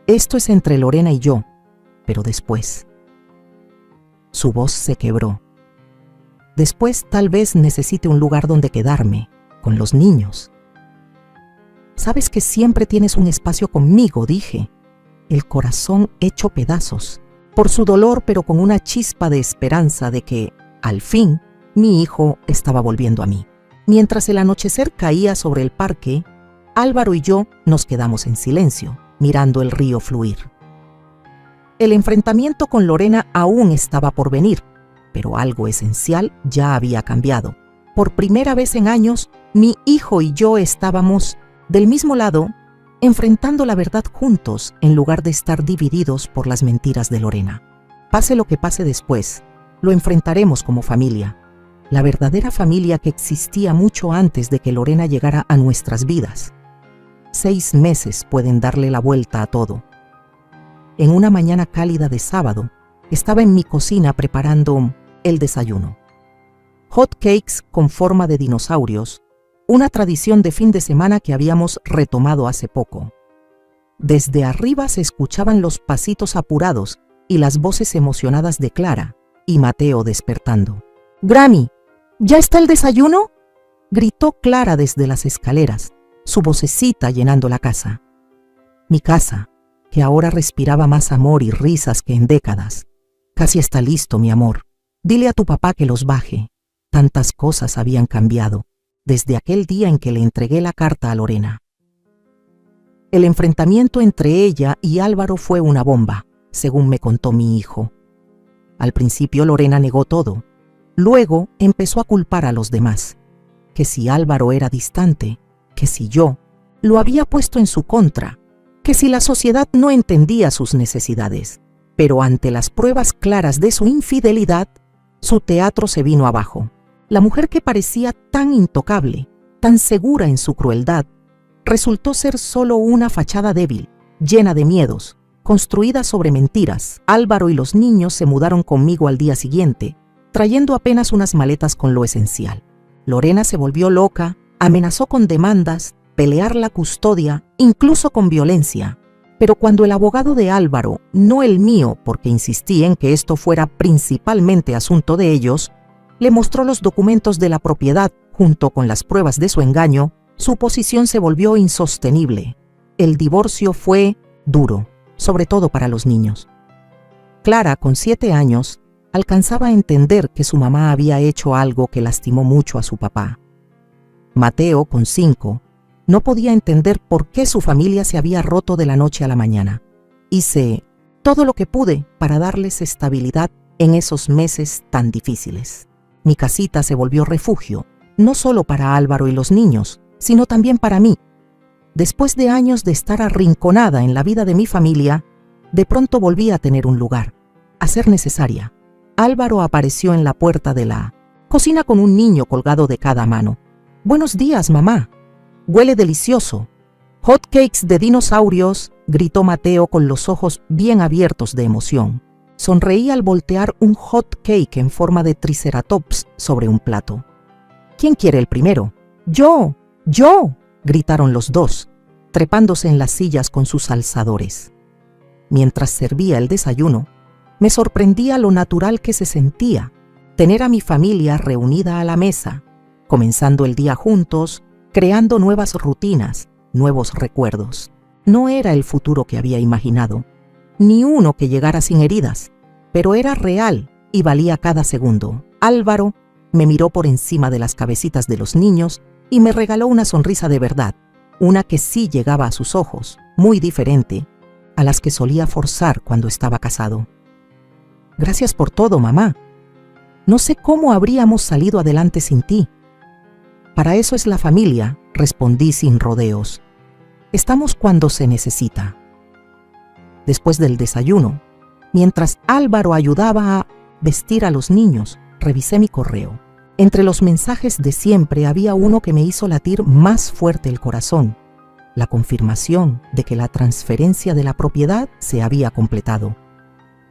Speaker 1: esto es entre Lorena y yo, pero después». Su voz se quebró. «Después tal vez necesite un lugar donde quedarme, con los niños». «Sabes que siempre tienes un espacio conmigo», dije. el corazón hecho pedazos, por su dolor, pero con una chispa de esperanza de que, al fin, mi hijo estaba volviendo a mí. Mientras el anochecer caía sobre el parque, Álvaro y yo nos quedamos en silencio, mirando el río fluir. El enfrentamiento con Lorena aún estaba por venir, pero algo esencial ya había cambiado. Por primera vez en años, mi hijo y yo estábamos del mismo lado, enfrentando la verdad juntos en lugar de estar divididos por las mentiras de Lorena. Pase lo que pase después, lo enfrentaremos como familia, la verdadera familia que existía mucho antes de que Lorena llegara a nuestras vidas. 6 meses pueden darle la vuelta a todo. En una mañana cálida de sábado, estaba en mi cocina preparando el desayuno. Hot cakes con forma de dinosaurios, una tradición de fin de semana que habíamos retomado hace poco. Desde arriba se escuchaban los pasitos apurados y las voces emocionadas de Clara y Mateo despertando. «Grammy, ¿ya está el desayuno?», gritó Clara desde las escaleras, su vocecita llenando la casa. Mi casa, que ahora respiraba más amor y risas que en décadas. «Casi está listo, mi amor. Dile a tu papá que los baje». Tantas cosas habían cambiado desde aquel día en que le entregué la carta a Lorena. El enfrentamiento entre ella y Álvaro fue una bomba, según me contó mi hijo. Al principio Lorena negó todo. Luego empezó a culpar a los demás. Que si Álvaro era distante, que si yo lo había puesto en su contra, que si la sociedad no entendía sus necesidades. Pero ante las pruebas claras de su infidelidad, su teatro se vino abajo. La mujer que parecía tan intocable, tan segura en su crueldad, resultó ser solo una fachada débil, llena de miedos, construida sobre mentiras. Álvaro y los niños se mudaron conmigo al día siguiente, trayendo apenas unas maletas con lo esencial. Lorena se volvió loca, amenazó con demandas, pelear la custodia, incluso con violencia. Pero cuando el abogado de Álvaro, no el mío, porque insistí en que esto fuera principalmente asunto de ellos, le mostró los documentos de la propiedad junto con las pruebas de su engaño, su posición se volvió insostenible. El divorcio fue duro, sobre todo para los niños. Clara, con 7 años, alcanzaba a entender que su mamá había hecho algo que lastimó mucho a su papá. Mateo, con 5, no podía entender por qué su familia se había roto de la noche a la mañana. Hice todo lo que pude para darles estabilidad en esos meses tan difíciles. Mi casita se volvió refugio, no solo para Álvaro y los niños, sino también para mí. Después de años de estar arrinconada en la vida de mi familia, de pronto volví a tener un lugar, a ser necesaria. Álvaro apareció en la puerta de la cocina con un niño colgado de cada mano. «Buenos días, mamá. Huele delicioso». «Hot cakes de dinosaurios», gritó Mateo con los ojos bien abiertos de emoción. Sonreí al voltear un hot cake en forma de triceratops sobre un plato. «¿Quién quiere el primero?» «Yo, yo», gritaron los dos, trepándose en las sillas con sus alzadores. Mientras servía el desayuno, me sorprendía lo natural que se sentía tener a mi familia reunida a la mesa, comenzando el día juntos, creando nuevas rutinas, nuevos recuerdos. No era el futuro que había imaginado, ni uno que llegara sin heridas, pero era real y valía cada segundo. Álvaro me miró por encima de las cabecitas de los niños y me regaló una sonrisa de verdad, una que sí llegaba a sus ojos, muy diferente a las que solía forzar cuando estaba casado. «Gracias por todo, mamá. No sé cómo habríamos salido adelante sin ti». «Para eso es la familia», respondí sin rodeos. «Estamos cuando se necesita». Después del desayuno, mientras Álvaro ayudaba a vestir a los niños, revisé mi correo. Entre los mensajes de siempre había uno que me hizo latir más fuerte el corazón, la confirmación de que la transferencia de la propiedad se había completado.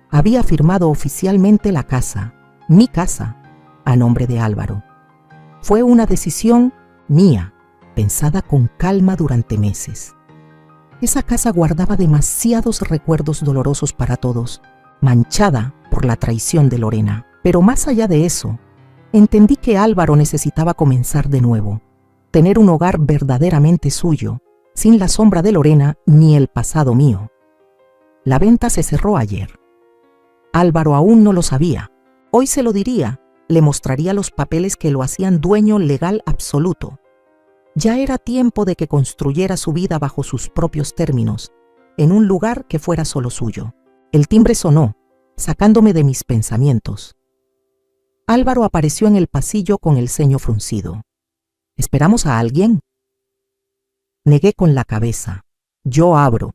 Speaker 1: Había firmado oficialmente la casa, mi casa, a nombre de Álvaro. Fue una decisión mía, pensada con calma durante meses. Esa casa guardaba demasiados recuerdos dolorosos para todos, manchada por la traición de Lorena. Pero más allá de eso, entendí que Álvaro necesitaba comenzar de nuevo, tener un hogar verdaderamente suyo, sin la sombra de Lorena ni el pasado mío. La venta se cerró ayer. Álvaro aún no lo sabía. Hoy se lo diría, le mostraría los papeles que lo hacían dueño legal absoluto. Ya era tiempo de que construyera su vida bajo sus propios términos, en un lugar que fuera solo suyo. El timbre sonó, sacándome de mis pensamientos. Álvaro apareció en el pasillo con el ceño fruncido. ¿Esperamos a alguien? Negué con la cabeza. Yo abro.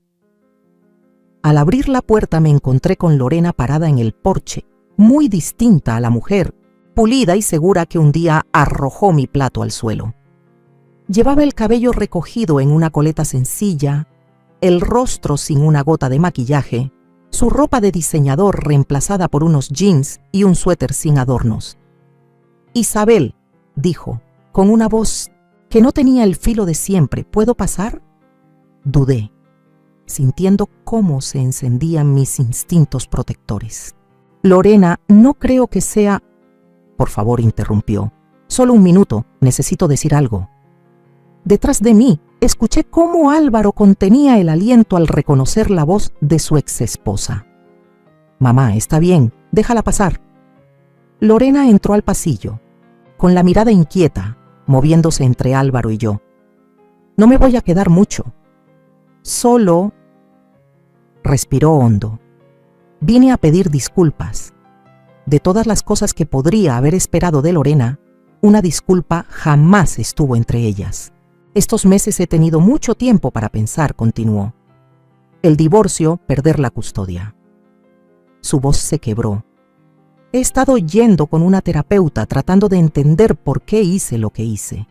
Speaker 1: Al abrir la puerta me encontré con Lorena parada en el porche, muy distinta a la mujer, pulida y segura que un día arrojó mi plato al suelo. Llevaba el cabello recogido en una coleta sencilla, el rostro sin una gota de maquillaje, su ropa de diseñador reemplazada por unos jeans y un suéter sin adornos. «Isabel», dijo, con una voz que no tenía el filo de siempre, «¿puedo pasar?». Dudé, sintiendo cómo se encendían mis instintos protectores. «Lorena, no creo que sea…». «Por favor», interrumpió. «Solo un minuto, necesito decir algo». Detrás de mí, escuché cómo Álvaro contenía el aliento al reconocer la voz de su exesposa. «Mamá, está bien, déjala pasar». Lorena entró al pasillo, con la mirada inquieta, moviéndose entre Álvaro y yo. «No me voy a quedar mucho. Solo…». Respiró hondo. «Vine a pedir disculpas. De todas las cosas que podría haber esperado de Lorena, una disculpa jamás estuvo entre ellas. Estos meses he tenido mucho tiempo para pensar», continuó. «El divorcio, perder la custodia». Su voz se quebró. «He estado yendo con una terapeuta tratando de entender por qué hice lo que hice».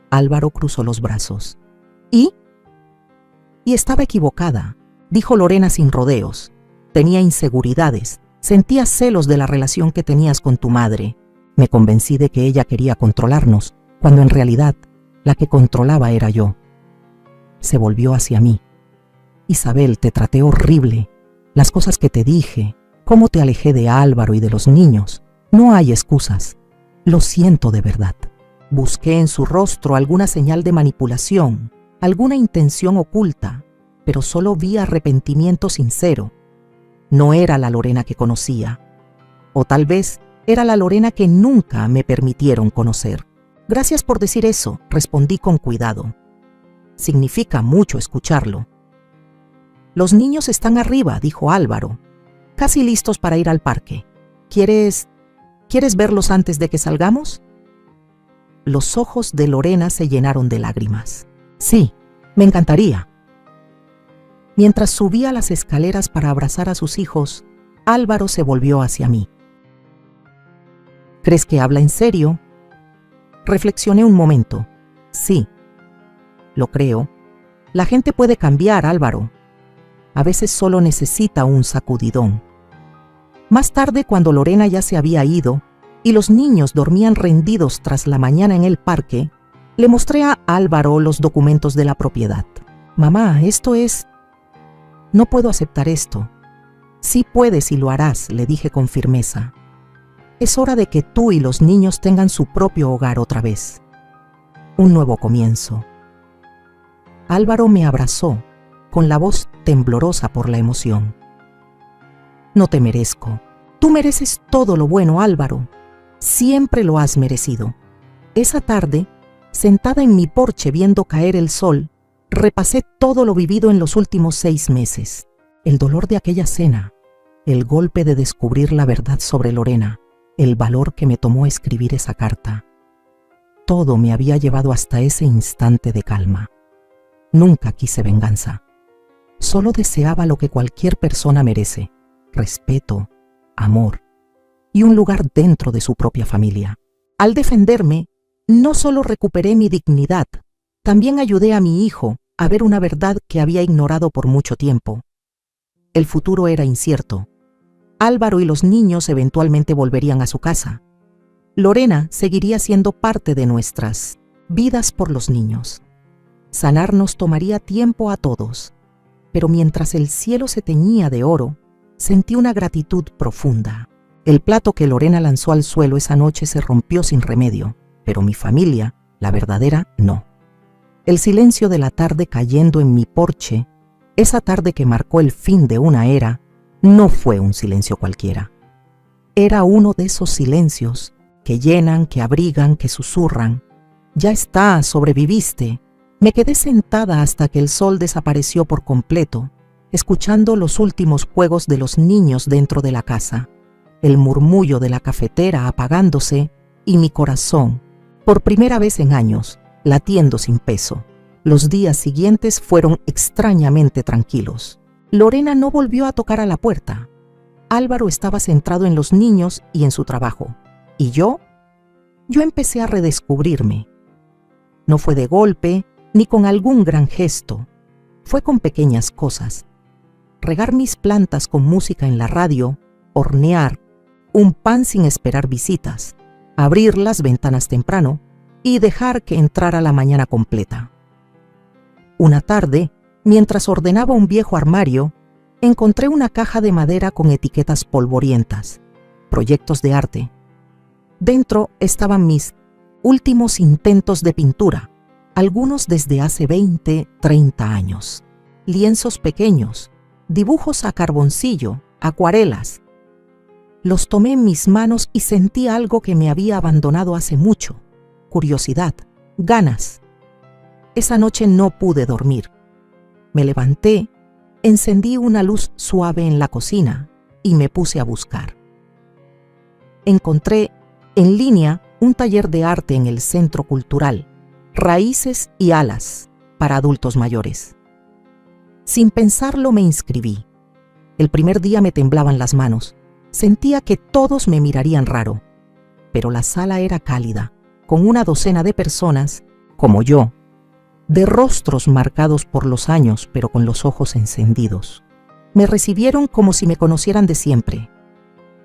Speaker 1: Álvaro cruzó los brazos. ¿Y? «Y estaba equivocada», dijo Lorena sin rodeos. «Tenía inseguridades, sentía celos de la relación que tenías con tu madre. Me convencí de que ella quería controlarnos, cuando en realidad la que controlaba era yo». Se volvió hacia mí. «Isabel, te traté horrible. Las cosas que te dije, cómo te alejé de Álvaro y de los niños. No hay excusas. Lo siento de verdad». Busqué en su rostro alguna señal de manipulación, alguna intención oculta, pero solo vi arrepentimiento sincero. No era la Lorena que conocía. O tal vez era la Lorena que nunca me permitieron conocer. «Gracias por decir eso», respondí con cuidado. «Significa mucho escucharlo». «Los niños están arriba», dijo Álvaro, «casi listos para ir al parque. ¿Quieres verlos antes de que salgamos?». Los ojos de Lorena se llenaron de lágrimas. «Sí, me encantaría». Mientras subía las escaleras para abrazar a sus hijos, Álvaro se volvió hacia mí. «¿Crees que habla en serio?». Reflexioné un momento. «Sí, lo creo. La gente puede cambiar, Álvaro. A veces solo necesita un sacudidón». Más tarde, cuando Lorena ya se había ido y los niños dormían rendidos tras la mañana en el parque, le mostré a Álvaro los documentos de la propiedad. «Mamá, esto es…». «No puedo aceptar esto». «Sí puedes y lo harás», le dije con firmeza. «Es hora de que tú y los niños tengan su propio hogar otra vez. Un nuevo comienzo». Álvaro me abrazó, con la voz temblorosa por la emoción. «No te merezco. Tú mereces todo lo bueno, Álvaro. Siempre lo has merecido». Esa tarde, sentada en mi porche viendo caer el sol, repasé todo lo vivido en los últimos 6 meses. El dolor de aquella cena, el golpe de descubrir la verdad sobre Lorena, el valor que me tomó escribir esa carta. Todo me había llevado hasta ese instante de calma. Nunca quise venganza. Solo deseaba lo que cualquier persona merece: respeto, amor y un lugar dentro de su propia familia. Al defenderme, no solo recuperé mi dignidad, también ayudé a mi hijo a ver una verdad que había ignorado por mucho tiempo. El futuro era incierto. Álvaro y los niños eventualmente volverían a su casa. Lorena seguiría siendo parte de nuestras vidas por los niños. Sanar nos tomaría tiempo a todos, pero mientras el cielo se teñía de oro, sentí una gratitud profunda. El plato que Lorena lanzó al suelo esa noche se rompió sin remedio, pero mi familia, la verdadera, no. El silencio de la tarde cayendo en mi porche Esa tarde que marcó el fin de una era no fue un silencio cualquiera. Era uno de esos silencios que llenan, que abrigan, que susurran. Ya está, sobreviviste. Me quedé sentada hasta que el sol desapareció por completo, escuchando los últimos juegos de los niños dentro de la casa, el murmullo de la cafetera apagándose y mi corazón, por primera vez en años, latiendo sin peso. Los días siguientes fueron extrañamente tranquilos. Lorena no volvió a tocar a la puerta. Álvaro estaba centrado en los niños y en su trabajo. ¿Y yo? Yo empecé a redescubrirme. No fue de golpe, ni con algún gran gesto. Fue con pequeñas cosas. Regar mis plantas con música en la radio, hornear un pan sin esperar visitas, abrir las ventanas temprano y dejar que entrara la mañana completa. Una tarde, mientras ordenaba un viejo armario, encontré una caja de madera con etiquetas polvorientas, proyectos de arte. Dentro estaban mis últimos intentos de pintura, algunos desde hace 20, 30 años. Lienzos pequeños, dibujos a carboncillo, acuarelas. Los tomé en mis manos y sentí algo que me había abandonado hace mucho: curiosidad, ganas. Esa noche no pude dormir. Me levanté, encendí una luz suave en la cocina y me puse a buscar. Encontré en línea un taller de arte en el Centro Cultural, Raíces y Alas, para adultos mayores. Sin pensarlo me inscribí. El primer día me temblaban las manos. Sentía que todos me mirarían raro, pero la sala era cálida, con una docena de personas, como yo, de rostros marcados por los años, pero con los ojos encendidos. Me recibieron como si me conocieran de siempre.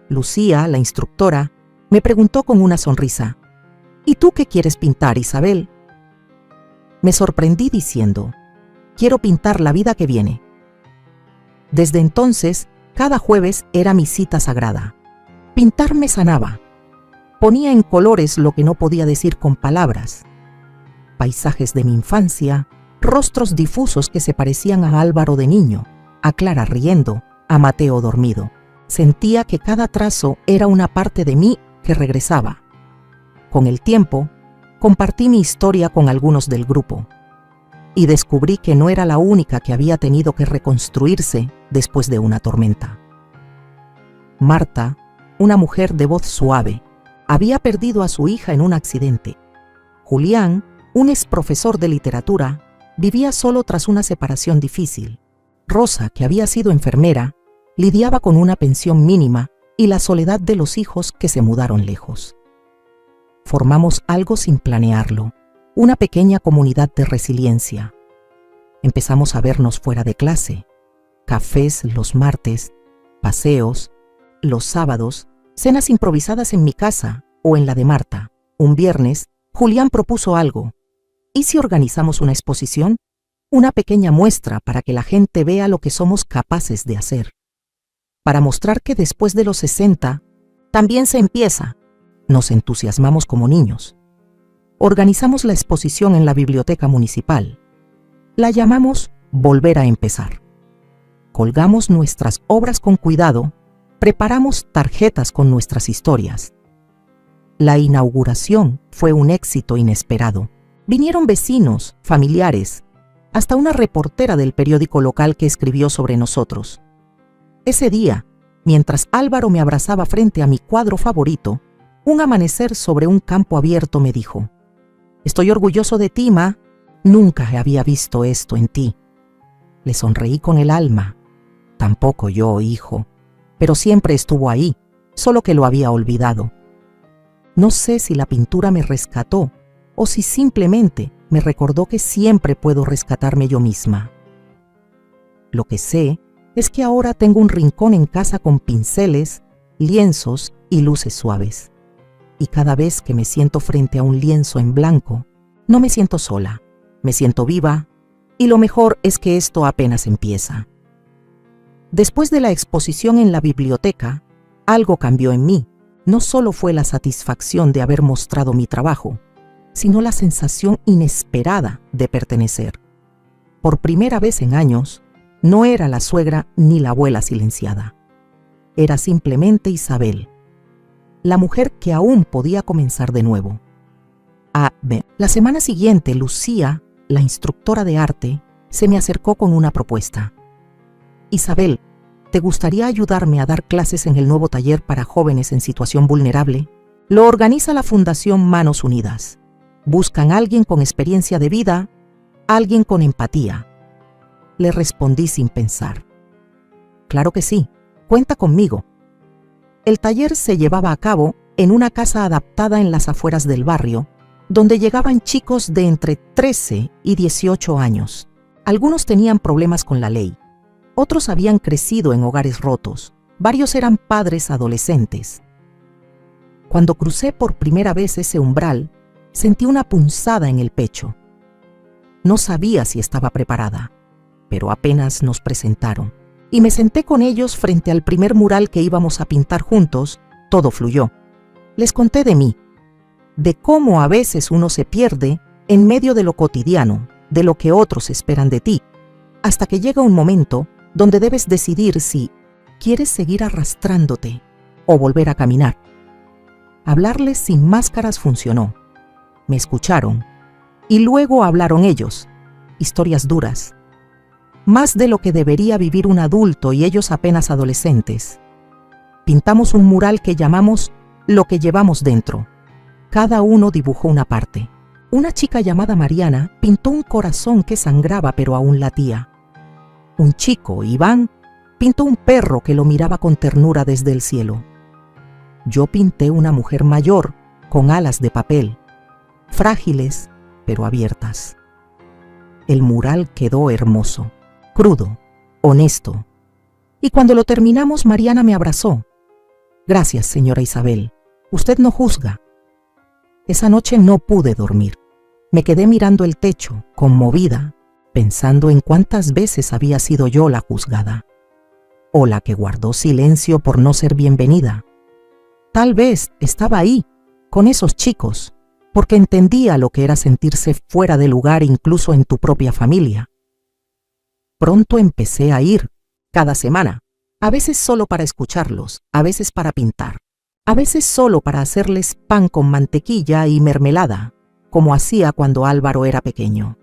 Speaker 1: Lucía, la instructora, me preguntó con una sonrisa: ¿Y tú qué quieres pintar, Isabel? Me sorprendí diciendo: quiero pintar la vida que viene. Desde entonces, cada jueves era mi cita sagrada. Pintar me sanaba. Ponía en colores lo que no podía decir con palabras. Paisajes de mi infancia, rostros difusos que se parecían a Álvaro de niño, a Clara riendo, a Mateo dormido. Sentía que cada trazo era una parte de mí que regresaba. Con el tiempo, compartí mi historia con algunos del grupo y descubrí que no era la única que había tenido que reconstruirse después de una tormenta. Marta, una mujer de voz suave, había perdido a su hija en un accidente. Julián, un exprofesor de literatura, vivía solo tras una separación difícil. Rosa, que había sido enfermera, lidiaba con una pensión mínima y la soledad de los hijos que se mudaron lejos. Formamos algo sin planearlo, una pequeña comunidad de resiliencia. Empezamos a vernos fuera de clase, cafés los martes, paseos, los sábados, cenas improvisadas en mi casa o en la de Marta. Un viernes, Julián propuso algo. ¿Y si organizamos una exposición? Una pequeña muestra para que la gente vea lo que somos capaces de hacer. Para mostrar que después de los 60, también se empieza. Nos entusiasmamos como niños. Organizamos la exposición en la biblioteca municipal. La llamamos Volver a empezar. Colgamos nuestras obras con cuidado, preparamos tarjetas con nuestras historias. La inauguración fue un éxito inesperado. Vinieron vecinos, familiares, hasta una reportera del periódico local que escribió sobre nosotros. Ese día, mientras Álvaro me abrazaba frente a mi cuadro favorito, un amanecer sobre un campo abierto me dijo: «Estoy orgulloso de ti, Ma. Nunca había visto esto en ti». Le sonreí con el alma. Tampoco yo, hijo, pero siempre estuvo ahí, solo que lo había olvidado. No sé si la pintura me rescató o si simplemente me recordó que siempre puedo rescatarme yo misma. Lo que sé es que ahora tengo un rincón en casa con pinceles, lienzos y luces suaves. Y cada vez que me siento frente a un lienzo en blanco, no me siento sola, me siento viva, y lo mejor es que esto apenas empieza. Después de la exposición en la biblioteca, algo cambió en mí. No solo fue la satisfacción de haber mostrado mi trabajo, sino la sensación inesperada de pertenecer. Por primera vez en años, No era la suegra ni la abuela silenciada. Era simplemente Isabel, la mujer que aún podía comenzar de nuevo. La semana siguiente, Lucía, la instructora de arte, se me acercó con una propuesta. Isabel, ¿te gustaría ayudarme a dar clases en el nuevo taller para jóvenes en situación vulnerable? Lo organiza la Fundación Manos Unidas. Buscan a alguien con experiencia de vida, alguien con empatía. Le respondí sin pensar. Claro que sí, cuenta conmigo. El taller se llevaba a cabo en una casa adaptada en las afueras del barrio, donde llegaban chicos de entre 13 y 18 años. Algunos tenían problemas con la ley, otros habían crecido en hogares rotos, varios eran padres adolescentes. Cuando crucé por primera vez ese umbral, sentí una punzada en el pecho. No sabía si estaba preparada, pero apenas nos presentaron, y me senté con ellos frente al primer mural que íbamos a pintar juntos. Todo fluyó. Les conté de mí, de cómo a veces uno se pierde en medio de lo cotidiano, de lo que otros esperan de ti, hasta que llega un momento donde debes decidir si quieres seguir arrastrándote o volver a caminar. Hablarles sin máscaras funcionó. Me escucharon y luego hablaron ellos, historias duras, más de lo que debería vivir un adulto y ellos apenas adolescentes. Pintamos un mural que llamamos Lo que llevamos dentro. Cada uno dibujó una parte. Una chica llamada Mariana pintó un corazón que sangraba pero aún latía. Un chico, Iván, pintó un perro que lo miraba con ternura desde el cielo. Yo pinté una mujer mayor con alas de papel, frágiles pero abiertas. El mural quedó hermoso, crudo, honesto. Y cuando lo terminamos, Mariana me abrazó. Gracias, señora Isabel. Usted no juzga. Esa noche no pude dormir. Me quedé mirando el techo, conmovida, pensando en cuántas veces había sido yo la juzgada, o la que guardó silencio por no ser bienvenida. Tal vez estaba ahí, con esos chicos, porque entendía lo que era sentirse fuera de lugar incluso en tu propia familia. Pronto empecé a ir, cada semana, a veces solo para escucharlos, a veces para pintar, a veces solo para hacerles pan con mantequilla y mermelada, como hacía cuando Álvaro era pequeño.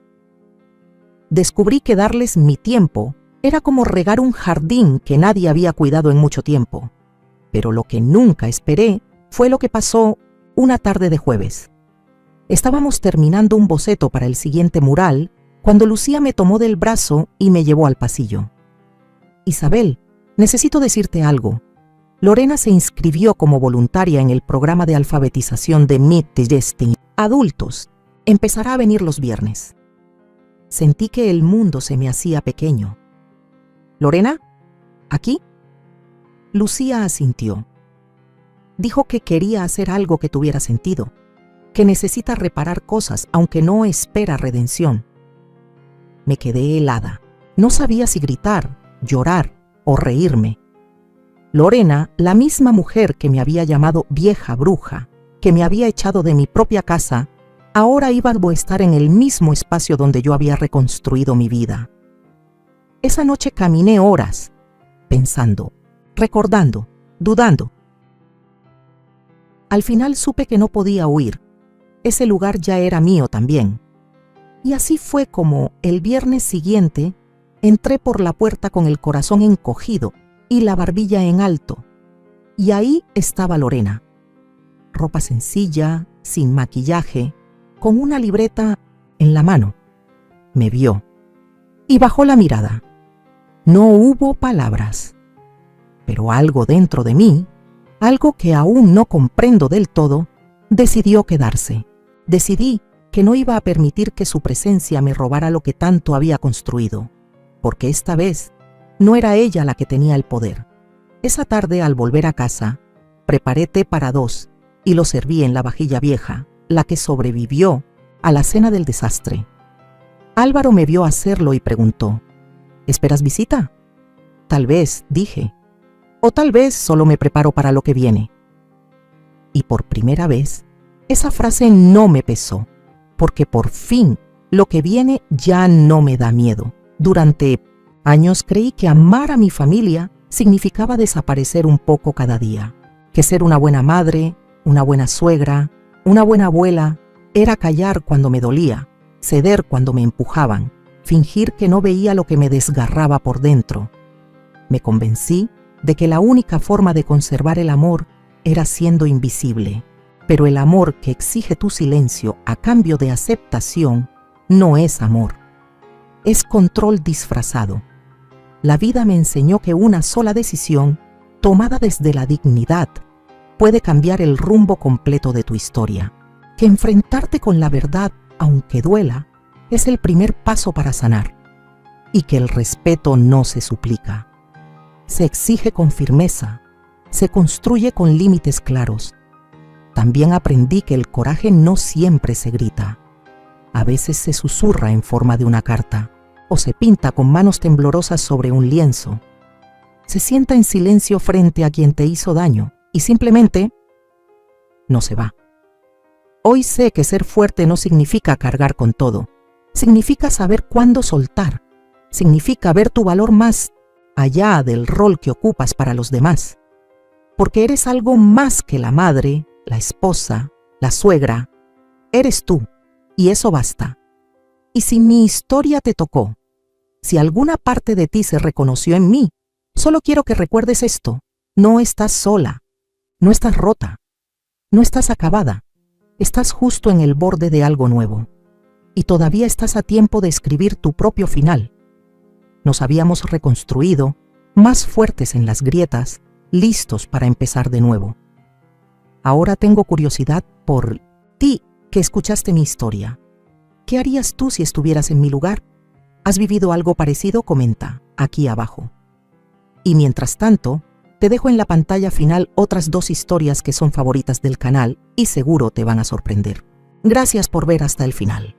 Speaker 1: Descubrí que darles mi tiempo era como regar un jardín que nadie había cuidado en mucho tiempo. Pero lo que nunca esperé fue lo que pasó una tarde de jueves. Estábamos terminando un boceto para el siguiente mural cuando Lucía me tomó del brazo y me llevó al pasillo. Isabel, necesito decirte algo. Lorena se inscribió como voluntaria en el programa de alfabetización de Meet the Destiny. Adultos. Empezará a venir los viernes. Sentí que el mundo se me hacía pequeño. ¿Lorena? ¿Aquí? Lucía asintió. Dijo que quería hacer algo que tuviera sentido, que necesita reparar cosas aunque no espera redención. Me quedé helada. No sabía si gritar, llorar o reírme. Lorena, la misma mujer que me había llamado vieja bruja, que me había echado de mi propia casa, ahora iba a estar en el mismo espacio donde yo había reconstruido mi vida. Esa noche caminé horas, pensando, recordando, dudando. Al final supe que no podía huir. Ese lugar ya era mío también. Y así fue como, el viernes siguiente, entré por la puerta con el corazón encogido y la barbilla en alto. Y ahí estaba Lorena. Ropa sencilla, sin maquillaje, con una libreta en la mano. Me vio y bajó la mirada. No hubo palabras, pero algo dentro de mí, algo que aún no comprendo del todo, decidió quedarse. Decidí que no iba a permitir que su presencia me robara lo que tanto había construido, porque esta vez no era ella la que tenía el poder. Esa tarde, al volver a casa, preparé té para dos y lo serví en la vajilla vieja, la que sobrevivió a la cena del desastre. Álvaro me vio hacerlo y preguntó, ¿esperas visita? Tal vez, dije, o tal vez solo me preparo para lo que viene. Y por primera vez, esa frase no me pesó, porque por fin lo que viene ya no me da miedo. Durante Años creí que amar a mi familia significaba desaparecer un poco cada día, que ser una buena madre, una buena suegra, una buena abuela, era callar cuando me dolía, ceder cuando me empujaban, fingir que no veía lo que me desgarraba por dentro. Me convencí de que la única forma de conservar el amor era siendo invisible, pero el amor que exige tu silencio a cambio de aceptación no es amor, es control disfrazado. La vida me enseñó que una sola decisión, tomada desde la dignidad, puede cambiar el rumbo completo de tu historia, que enfrentarte con la verdad, aunque duela, es el primer paso para sanar, y que el respeto no se suplica. Se exige con firmeza, se construye con límites claros. También aprendí que el coraje no siempre se grita. A veces se susurra en forma de una carta, o se pinta con manos temblorosas sobre un lienzo. Se sienta en silencio frente a quien te hizo daño y simplemente no se va. Hoy sé que ser fuerte no significa cargar con todo. Significa saber cuándo soltar. Significa ver tu valor más allá del rol que ocupas para los demás. Porque eres algo más que la madre, la esposa, la suegra. Eres tú, y eso basta. Y si mi historia te tocó, si alguna parte de ti se reconoció en mí, solo quiero que recuerdes esto. No estás sola, no estás rota, no estás acabada. Estás justo en el borde de algo nuevo. Y todavía estás a tiempo de escribir tu propio final. Nos habíamos reconstruido, más fuertes en las grietas, listos para empezar de nuevo. Ahora tengo curiosidad por ti que escuchaste mi historia. ¿Qué harías tú si estuvieras en mi lugar? ¿Has vivido algo parecido? Comenta aquí abajo. Y mientras tanto, te dejo en la pantalla final otras 2 historias que son favoritas del canal y seguro te van a sorprender. Gracias por ver hasta el final.